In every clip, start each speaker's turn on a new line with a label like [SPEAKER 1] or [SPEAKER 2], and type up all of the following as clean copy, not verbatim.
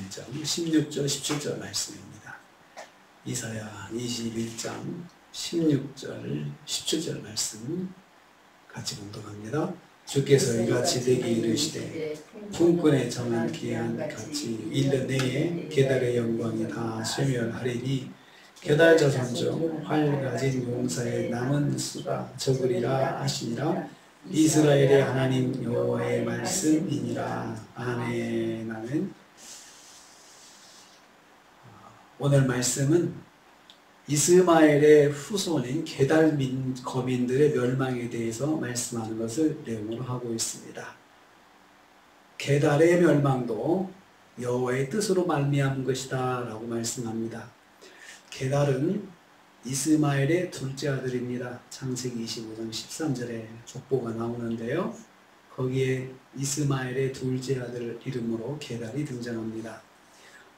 [SPEAKER 1] 21장 16절 17절 말씀입니다. 이사야 21장 16절 17절 말씀 같이 봉독합니다. 주께서 이같이 내게 이르시되 품꾼에 정한 기한 같이 1년 내에 게달의 영광이 다 쇠멸하리니 게달 자손 활 가진 용사의 남은 수가 적으리라 하시니라. 이스라엘의 하나님 여호와의 말씀이니라. 아멘. 아멘. 오늘 말씀은 이스마엘의 후손인 게달 거민들의 멸망에 대해서 말씀하는 것을 내용으로 하고 있습니다. 게달의 멸망도 여호와의 뜻으로 말미암은 것이다 라고 말씀합니다. 게달은 이스마엘의 둘째 아들입니다. 창세기 25장 13절에 족보가 나오는데요. 거기에 이스마엘의 둘째 아들 이름으로 게달이 등장합니다.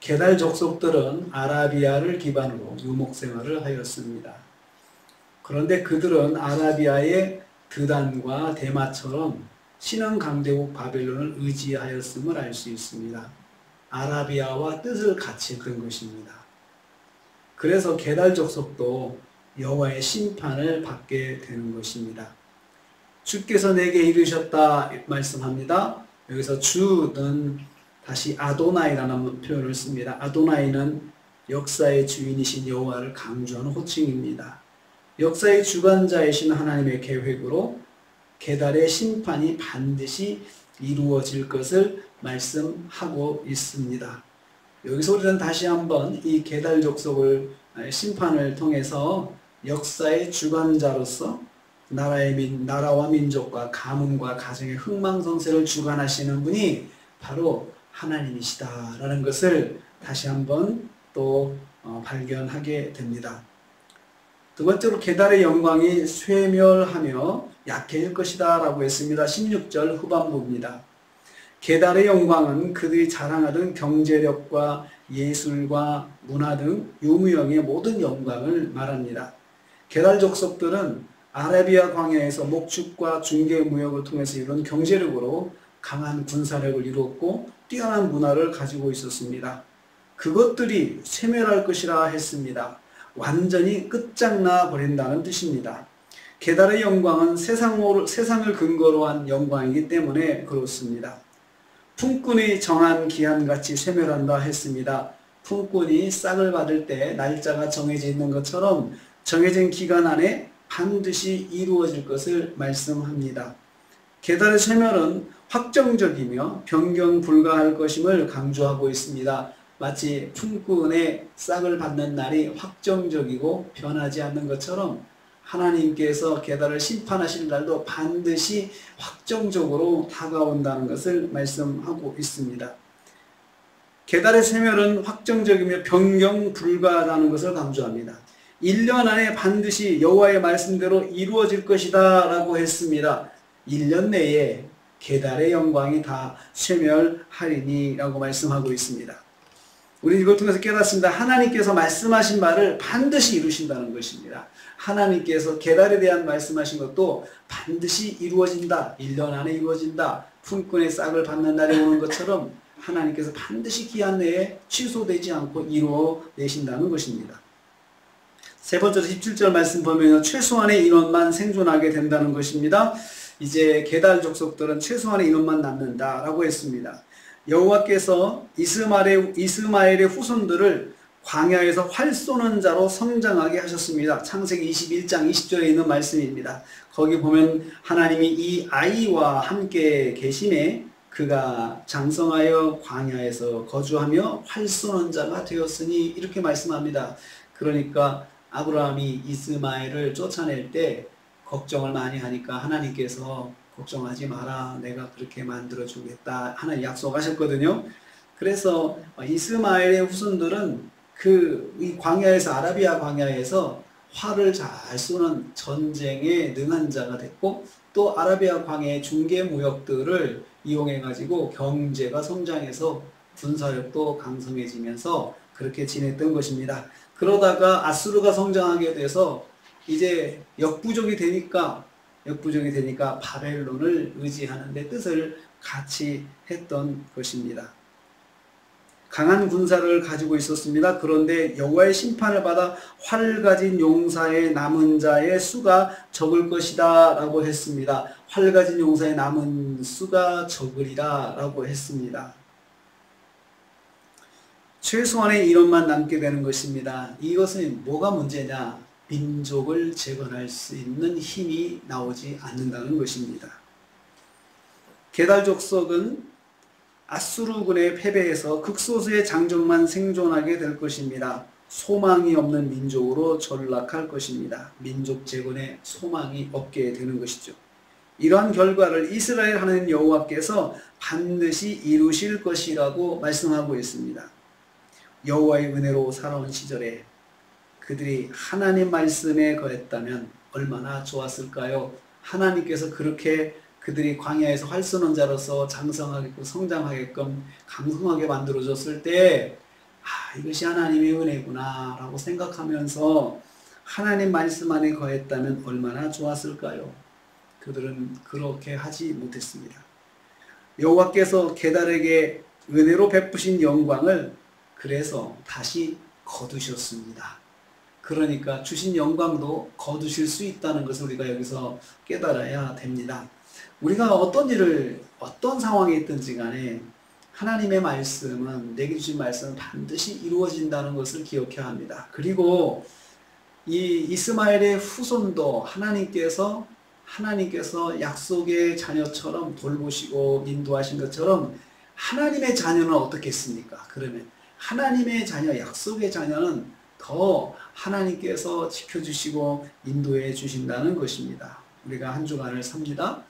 [SPEAKER 1] 게달 족속들은 아라비아를 기반으로 유목생활을 하였습니다. 그런데 그들은 아라비아의 드단과 대마처럼 신흥 강대국 바벨론을 의지하였음을 알 수 있습니다. 아라비아와 뜻을 같이 했던 것입니다. 그래서 게달 족속도 여호와의 심판을 받게 되는 것입니다. 주께서 내게 이르셨다 말씀합니다. 여기서 주는 다시 아도나이라는 표현을 씁니다. 아도나이는 역사의 주인이신 여호와를 강조하는 호칭입니다. 역사의 주관자이신 하나님의 계획으로 게달의 심판이 반드시 이루어질 것을 말씀하고 있습니다. 여기서 우리는 다시 한번 이 게달 족속을 심판을 통해서 역사의 주관자로서 나라와 민족과 가문과 가정의 흥망성쇠를 주관하시는 분이 바로 하나님이시다라는 것을 다시 한번 또 발견하게 됩니다. 두 번째로 게달의 영광이 쇠멸하며 약해질 것이다 라고 했습니다. 16절 후반부입니다. 게달의 영광은 그들이 자랑하던 경제력과 예술과 문화 등 유무형의 모든 영광을 말합니다. 게달 족속들은 아라비아 광야에서 목축과 중개무역을 통해서 이룬 경제력으로 강한 군사력을 이루었고 뛰어난 문화를 가지고 있었습니다. 그것들이 쇠멸할 것이라 했습니다. 완전히 끝장나 버린다는 뜻입니다. 게달의 영광은 세상을 근거로 한 영광이기 때문에 그렇습니다. 품꾼이 정한 기한같이 쇠멸한다 했습니다. 품꾼이 싹을 받을 때 날짜가 정해져 있는 것처럼 정해진 기간 안에 반드시 이루어질 것을 말씀합니다. 게달의 쇠멸은 확정적이며 변경 불가할 것임을 강조하고 있습니다. 마치 품꾼의 싹을 받는 날이 확정적이고 변하지 않는 것처럼 하나님께서 게달을 심판하실 날도 반드시 확정적으로 다가온다는 것을 말씀하고 있습니다. 게달의 쇠멸은 확정적이며 변경 불가하다는 것을 강조합니다. 1년 안에 반드시 여호와의 말씀대로 이루어질 것이다 라고 했습니다. 1년 내에 게달의 영광이 다 쇠멸하리니 라고 말씀하고 있습니다. 우리는 이걸 통해서 깨닫습니다. 하나님께서 말씀하신 말을 반드시 이루신다는 것입니다. 하나님께서 게달에 대한 말씀하신 것도 반드시 이루어진다. 1년 안에 이루어진다. 품꾼의 싹을 받는 날이 오는 것처럼 하나님께서 반드시 기한 내에 취소되지 않고 이루어내신다는 것입니다. 세 번째로 17절 말씀 보면 최소한의 인원만 생존하게 된다는 것입니다. 이제 게달 족속들은 최소한의 인원만 남는다라고 했습니다. 여호와께서 이스마엘의 후손들을 광야에서 활 쏘는 자로 성장하게 하셨습니다. 창세기 21장 20절에 있는 말씀입니다. 거기 보면 하나님이 이 아이와 함께 계심에 그가 장성하여 광야에서 거주하며 활 쏘는 자가 되었으니 이렇게 말씀합니다. 그러니까 아브라함이 이스마엘을 쫓아낼 때 걱정을 많이 하니까 하나님께서 걱정하지 마라. 내가 그렇게 만들어 주겠다. 하나님 약속하셨거든요. 그래서 이스마엘의 후손들은 이 광야에서 아라비아 광야에서 활을 잘 쏘는 전쟁에 능한 자가 됐고 또 아라비아 광야의 중개 무역들을 이용해 가지고 경제가 성장해서 군사력도 강성해지면서 그렇게 지냈던 것입니다. 그러다가 아수르가 성장하게 돼서 이제 역부족이 되니까 바벨론을 의지하는 데 뜻을 같이 했던 것입니다. 강한 군사를 가지고 있었습니다. 그런데 여호와의 심판을 받아 활 가진 용사의 남은 자의 수가 적을 것이다 라고 했습니다. 활 가진 용사의 남은 수가 적으리라 라고 했습니다. 최소한의 인원만 남게 되는 것입니다. 이것은 뭐가 문제냐? 민족을 재건할 수 있는 힘이 나오지 않는다는 것입니다. 게달 족속은 아수르군의 패배에서 극소수의 장정만 생존하게 될 것입니다. 소망이 없는 민족으로 전락할 것입니다. 민족 재건에 소망이 없게 되는 것이죠. 이러한 결과를 이스라엘 하나님 여호와께서 반드시 이루실 것이라고 말씀하고 있습니다. 여호와의 은혜로 살아온 시절에 그들이 하나님 말씀에 거했다면 얼마나 좋았을까요? 하나님께서 그렇게 그들이 광야에서 활선원자로서 장성하게끔 성장하게끔 강성하게 만들어줬을 때 이것이 하나님의 은혜구나 라고 생각하면서 하나님 말씀 안에 거했다면 얼마나 좋았을까요? 그들은 그렇게 하지 못했습니다. 여호와께서 게달에게 은혜로 베푸신 영광을 그래서 다시 거두셨습니다. 그러니까 주신 영광도 거두실 수 있다는 것을 우리가 여기서 깨달아야 됩니다. 우리가 어떤 상황에 있든지 간에 하나님의 말씀은, 내게 주신 말씀은 반드시 이루어진다는 것을 기억해야 합니다. 그리고 이 이스마엘의 후손도 하나님께서 약속의 자녀처럼 돌보시고 인도하신 것처럼 하나님의 자녀는 어떻겠습니까? 그러면 하나님의 자녀, 약속의 자녀는 더 하나님께서 지켜주시고 인도해 주신다는 것입니다. 우리가 한 주간을 삽니다.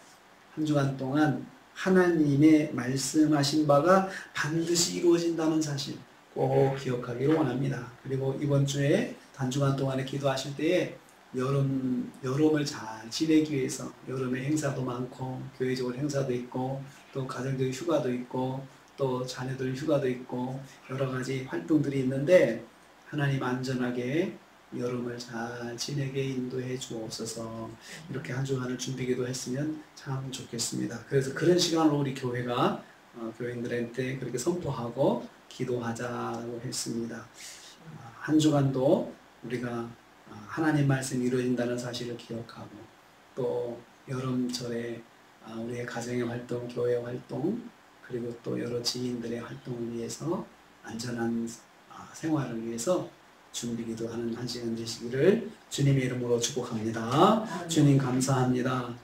[SPEAKER 1] 한 주간 동안 하나님의 말씀하신 바가 반드시 이루어진다는 사실 꼭 기억하기를 원합니다. 그리고 이번 주에 단주간 동안에 기도하실 때에 여름을 잘 지내기 위해서, 여름에 행사도 많고 교회적으로 행사도 있고 또 가정적 휴가도 있고 또 자녀들 휴가도 있고 여러 가지 활동들이 있는데 하나님 안전하게 여름을 잘 지내게 인도해 주옵소서. 이렇게 한 주간을 준비기도 했으면 참 좋겠습니다. 그래서 그런 시간으로 우리 교회가 교인들한테 그렇게 선포하고 기도하자고 했습니다. 한 주간도 우리가 하나님 말씀이 이루어진다는 사실을 기억하고 또 여름철에 우리의 가정의 활동, 교회 활동 그리고 또 여러 지인들의 활동을 위해서 안전한 생활을 위해서 준비기도하는 한 시간 되시기를 주님의 이름으로 축복합니다. 주님 감사합니다.